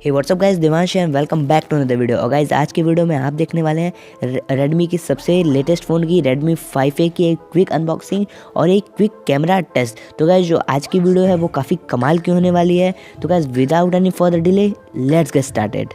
Hey what's up guys, Devansh and welcome back to another video. और guys आज के video में आप देखने वाले हैं रेडमी की सबसे लेटेस्ट फ़ोन की Redmi 5A की एक क्विक अनबॉक्सिंग और एक क्विक कैमरा टेस्ट। तो गाइस जो आज की वीडियो है वो काफ़ी कमाल की होने वाली है। तो guys without any further delay let's get started.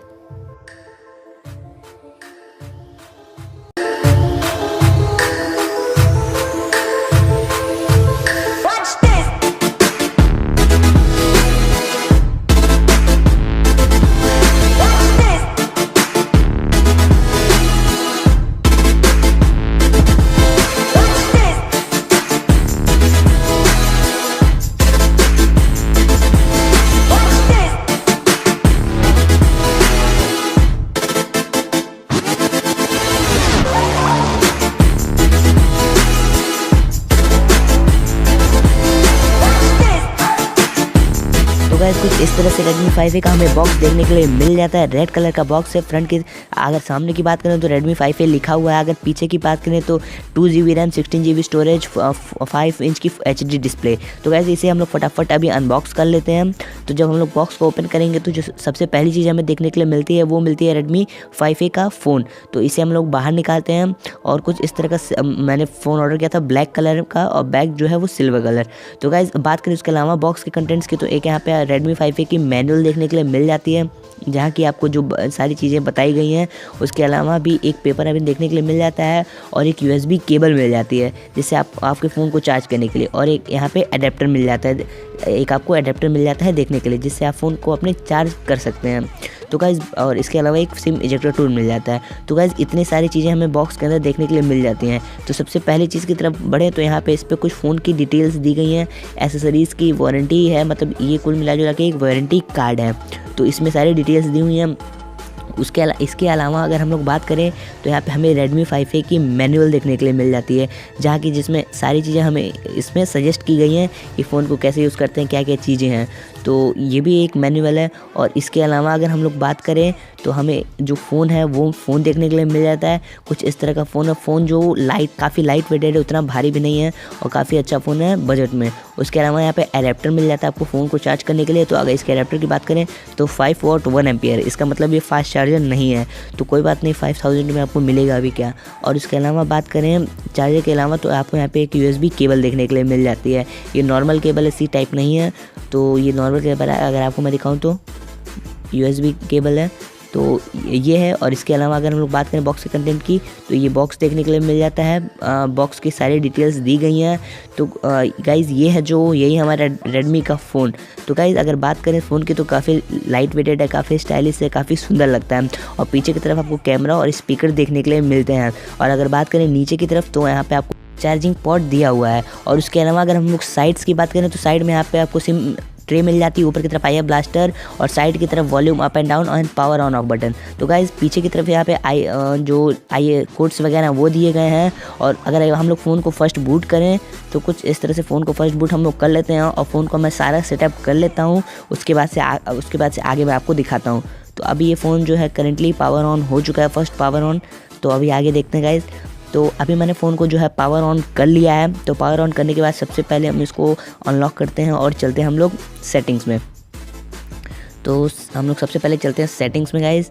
तो गाइस कुछ इस तरह से Redmi 5A का हमें बॉक्स देखने के लिए मिल जाता है। रेड कलर का बॉक्स है। फ्रंट की अगर सामने की बात करें तो Redmi 5A लिखा हुआ है। अगर पीछे की बात करें तो 2GB RAM, 16GB storage, 5 inch की HD डिस्प्ले। तो गाइस इसे हम लोग फटाफट अभी अनबॉक्स कर लेते हैं। तो जब हम लोग बॉक्स को ओपन करेंगे तो जो सबसे पहली चीज़ हमें देखने के लिए मिलती है वो मिलती है Redmi 5A का फ़ोन। तो इसे हम लोग बाहर निकालते हैं और कुछ इस तरह का मैंने फ़ोन ऑर्डर किया था ब्लैक कलर का और बैग जो है वो सिल्वर कलर। तो गाइस बात करें उसके अलावा बॉक्स के कंटेंट्स की तो एक यहाँ पे Redmi 5A की मैनुअल देखने के लिए मिल जाती है, जहाँ की आपको जो सारी चीज़ें बताई गई हैं। उसके अलावा भी एक पेपर अभी देखने के लिए मिल जाता है और एक USB केबल मिल जाती है जिससे आपके फ़ोन को चार्ज करने के लिए, और एक यहाँ पे अडेप्टर मिल जाता है। एक आपको अडेप्टर मिल जाता है देखने के लिए जिससे आप फ़ोन को अपने चार्ज कर सकते हैं। तो गाइस और इसके अलावा एक सिम इजेक्टर टूल मिल जाता है। तो गाइस इतनी सारी चीज़ें हमें बॉक्स के अंदर देखने के लिए मिल जाती हैं। तो सबसे पहली चीज़ की तरफ बढ़े तो यहाँ पे इस पर कुछ फ़ोन की डिटेल्स दी गई हैं। एसेसरीज़ की वारंटी है, मतलब ये कुल मिला जुला के एक वारंटी कार्ड है। तो इसमें सारी डिटेल्स दी हुई हैं। इसके अलावा अगर हम लोग बात करें तो यहाँ पे हमें Redmi 5A की मैनुअल देखने के लिए मिल जाती है, जहाँ की जिसमें सारी चीज़ें हमें इसमें सजेस्ट की गई हैं कि फ़ोन को कैसे यूज़ करते हैं, क्या क्या चीज़ें हैं। तो ये भी एक मैनुअल है। और इसके अलावा अगर हम लोग बात करें तो हमें जो फ़ोन है वो फ़ोन देखने के लिए मिल जाता है। कुछ इस तरह का फ़ोन है। फ़ोन जो काफ़ी लाइट वेटेड है, उतना भारी भी नहीं है और काफ़ी अच्छा फ़ोन है बजट में। उसके अलावा यहाँ पे एडेप्टर मिल जाता है आपको फ़ोन को चार्ज करने के लिए। तो अगर इसके एडेप्टर की बात करें तो 5 वॉट 1 एम्पियर, इसका मतलब ये फास्ट चार्जर नहीं है। तो कोई बात नहीं, 5000 में आपको मिलेगा अभी क्या। और इसके अलावा बात करें चार्जर के अलावा तो आपको यहाँ पे एक USB केबल देखने के लिए मिल जाती है। ये नॉर्मल केबल है, C टाइप नहीं है। तो ये नॉर्मल केबल है। अगर आपको मैं दिखाऊँ तो USB केबल है, तो ये है। और इसके अलावा अगर हम लोग बात करें बॉक्स के कंटेंट की तो ये बॉक्स देखने के लिए मिल जाता है। बॉक्स की सारी डिटेल्स दी गई हैं। तो गाइज़ ये है जो यही हमारा Redmi का फ़ोन। तो गाइज़ अगर बात करें फ़ोन की तो काफ़ी लाइट वेटेड है, काफ़ी स्टाइलिश है, काफ़ी सुंदर लगता है। और पीछे की तरफ आपको कैमरा और स्पीकर देखने के लिए मिलते हैं। और अगर बात करें नीचे की तरफ तो यहाँ पे आपको चार्जिंग पोर्ट दिया हुआ है। और उसके अलावा अगर हम लोग साइड्स की बात करें तो साइड में यहाँ पे आपको सिम ट्रे मिल जाती है। ऊपर की तरफ IR ब्लास्टर और साइड की तरफ volume up and down and power on off button. तो गाइज पीछे की तरफ यहाँ पे आई कोड्स वगैरह वो दिए गए हैं। और अगर हम लोग फ़ोन को फर्स्ट बूट करें तो कुछ इस तरह से फ़ोन को फर्स्ट बूट हम लोग कर लेते हैं और फ़ोन को मैं सारा सेटअप कर लेता हूँ। उसके बाद से आगे मैं आपको दिखाता हूँ। तो अभी ये फ़ोन जो है करेंटली पावर ऑन हो चुका है, फर्स्ट पावर ऑन। तो अभी आगे देखते हैं गाइज। तो अभी मैंने फ़ोन को जो है पावर ऑन कर लिया है। तो पावर ऑन करने के बाद सबसे पहले हम इसको अनलॉक करते हैं और चलते हैं हम लोग सेटिंग्स में। तो हम लोग सबसे पहले चलते हैं सेटिंग्स में गाइज़।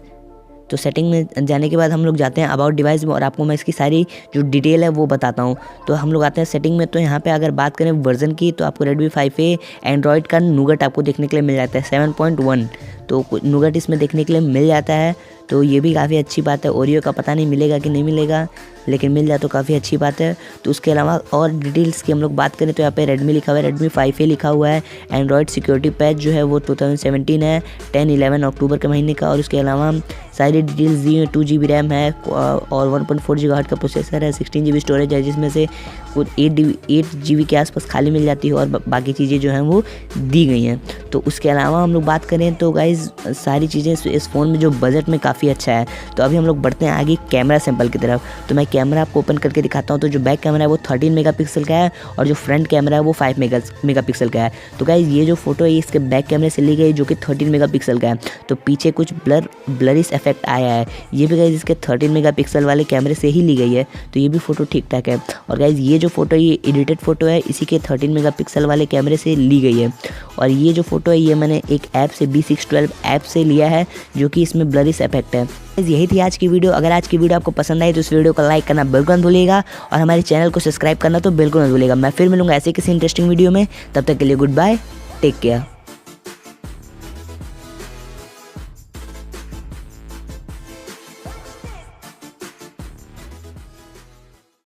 तो सेटिंग में जाने के बाद हम लोग जाते हैं अबाउट डिवाइस में और आपको मैं इसकी सारी जो डिटेल है वो बताता हूँ। तो हम लोग आते हैं सेटिंग में। तो यहाँ पे अगर बात करें वर्जन की तो आपको Redmi 5A एंड्रॉयड का नूगट आपको देखने के लिए मिल जाता है 7.1। तो नूगट इसमें देखने के लिए मिल जाता है। तो ये भी काफ़ी अच्छी बात है। ओरियो का पता नहीं मिलेगा कि नहीं मिलेगा, लेकिन मिल जाए तो काफ़ी अच्छी बात है। तो उसके अलावा और डिटेल्स की हम लोग बात करें तो यहाँ पे Redmi लिखा हुआ है, Redmi 5A लिखा हुआ है। एंड्रॉयड सिक्योरिटी पैच जो है वो 2017 है, 10-11 अक्टूबर के महीने का। और उसके अलावा सारी डिटेल्स दी हुई। 2GB रैम है और 1.4 GHz का प्रोसेसर है, 16GB स्टोरेज है, जिसमें से कुछ 8GB के आसपास खाली मिल जाती है और बाकी चीज़ें जो हैं वो दी गई हैं। तो उसके अलावा हम लोग बात करें तो गाइज़ सारी चीज़ें इस फ़ोन में जो बजट में काफ़ी अच्छा है। तो अभी हम लोग बढ़ते हैं आगे कैमरा सैंपल की तरफ। तो मैं कैमरा आपको ओपन करके दिखाता हूँ। तो जो बैक कैमरा है वो 13 मेगापिक्सल का है और जो फ्रंट कैमरा है वो 5 मेगापिक्सल का है। तो गाइस ये जो फोटो है इसके बैक कैमरे से ली गई जो कि 13 मेगापिक्सल का है। तो पीछे कुछ ब्लरिश इफेक्ट आया है, ये भी गाइस इसके 13 मेगापिक्सल वाले कैमरे से ही ली गई है। तो ये भी फोटो ठीक ठाक है। और गाइस ये जो फोटो ये एडिटेड फोटो है इसी के 13 मेगापिक्सल वाले कैमरे से ली गई है। और ये जो फोटो है ये मैंने एक ऐप से B612 ऐप से लिया है जो कि इसमें ब्लरिश इफेक्ट है। यही थी आज की वीडियो। अगर आज की वीडियो आपको पसंद आई तो इस वीडियो को लाइक करना बिल्कुल मत भूलिएगा और हमारे चैनल को सब्सक्राइब करना तो बिल्कुल मत भूलिएगा। मैं फिर मिलूंगा ऐसे किसी इंटरेस्टिंग वीडियो में, तब तक के लिए गुड बाय, टेक केयर।